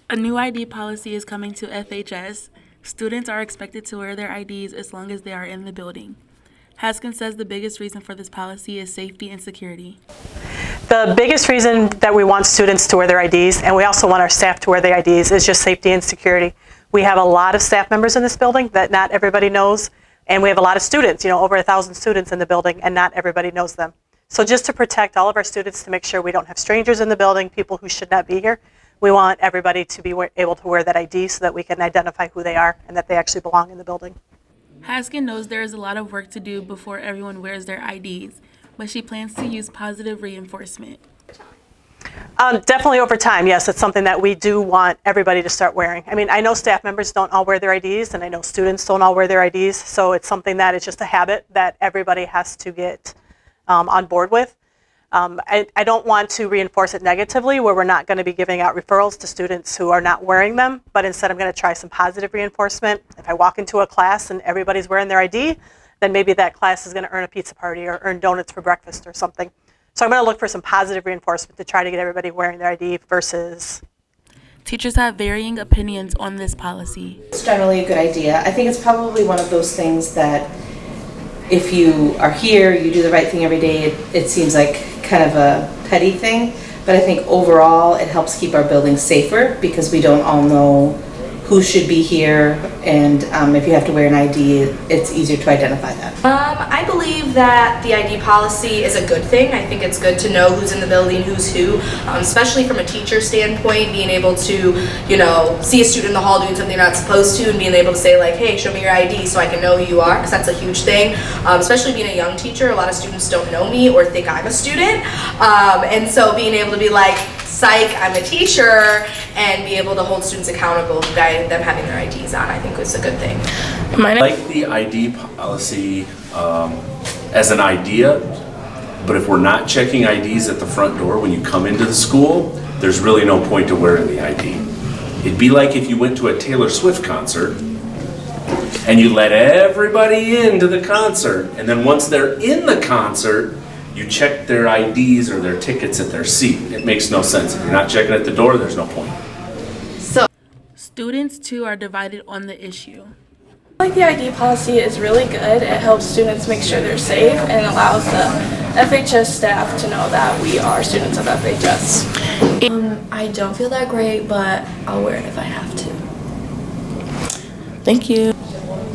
A new ID policy is coming to FHS. Students are expected to wear their IDs as long as they are in the building. Haskins says the biggest reason for this policy is safety and security. The biggest reason that we want students to wear their IDs, and we also want our staff to wear their IDs, is just safety and security. We have a lot of staff members in this building that not everybody knows, and we have a lot of students, over 1,000 students in the building, and not everybody knows them. So just to protect all of our students, to make sure we don't have strangers in the building, people who should not be here, we want everybody to be able to wear that ID so that we can identify who they are and that they actually belong in the building. Haskin knows there is a lot of work to do before everyone wears their IDs, but she plans to use positive reinforcement. Definitely over time, yes, it's something that we do want everybody to start wearing. I mean, I know staff members don't all wear their IDs, and I know students don't all wear their IDs, so it's something that is just a habit that everybody has to get on board with. I don't want to reinforce it negatively where we're not going to be giving out referrals to students who are not wearing them, but instead I'm going to try some positive reinforcement. If I walk into a class and everybody's wearing their ID, then maybe that class is going to earn a pizza party or earn donuts for breakfast or something. So I'm going to look for some positive reinforcement to try to get everybody wearing their ID versus... Teachers have varying opinions on this policy. It's generally a good idea. I think it's probably one of those things that if you are here, you do the right thing every day, it seems like kind of a petty thing, but I think overall it helps keep our buildings safer because we don't all know who should be here, and if you have to wear an ID, it's easier to identify that. I believe that the ID policy is a good thing. I think it's good to know who's in the building, who's who, especially from a teacher standpoint, being able to, see a student in the hall doing something they're not supposed to and being able to say like, hey, show me your ID so I can know who you are, because that's a huge thing. Especially being a young teacher, a lot of students don't know me or think I'm a student. And so being able to be like, psych, I'm a teacher, and be able to hold students accountable by them having their IDs on, I think was a good thing. I like the ID policy as an idea, but if we're not checking IDs at the front door when you come into the school, there's really no point to wearing the ID. It'd be like if you went to a Taylor Swift concert and you let everybody into the concert, and then once they're in the concert, you check their IDs or their tickets at their seat. It makes no sense. If you're not checking at the door, there's no point. Students, too, are divided on the issue. I think the ID policy is really good. It helps students make sure they're safe and allows the FHS staff to know that we are students of FHS. I don't feel that great, but I'll wear it if I have to. Thank you.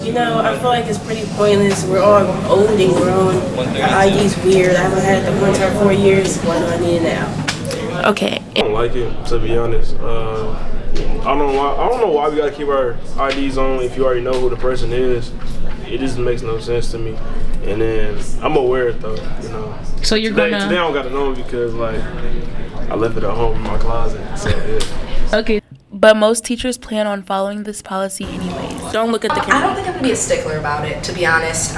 I feel like it's pretty pointless. We're all old and grown. Our ID's weird. I haven't had it the one time 4 years. Why do I need it now? Okay. I don't like it, to be honest. I don't know why we gotta keep our IDs on if you already know who the person is. It just makes no sense to me. And then I'm aware it though, So you're today I don't gotta know because I left it at home in my closet. So yeah. Okay. But most teachers plan on following this policy anyways. Don't look at the camera. I don't think I'm gonna be a stickler about it, to be honest.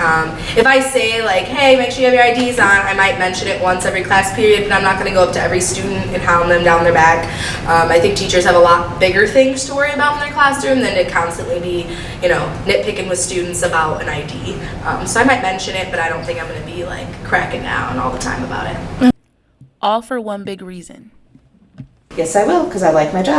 If I say like, hey, make sure you have your IDs on, I might mention it once every class period, but I'm not gonna go up to every student and hound them down their back. I think teachers have a lot bigger things to worry about in their classroom than to constantly be, nitpicking with students about an ID. So I might mention it, but I don't think I'm gonna be like cracking down all the time about it. All for one big reason. Yes, I will, because I like my job.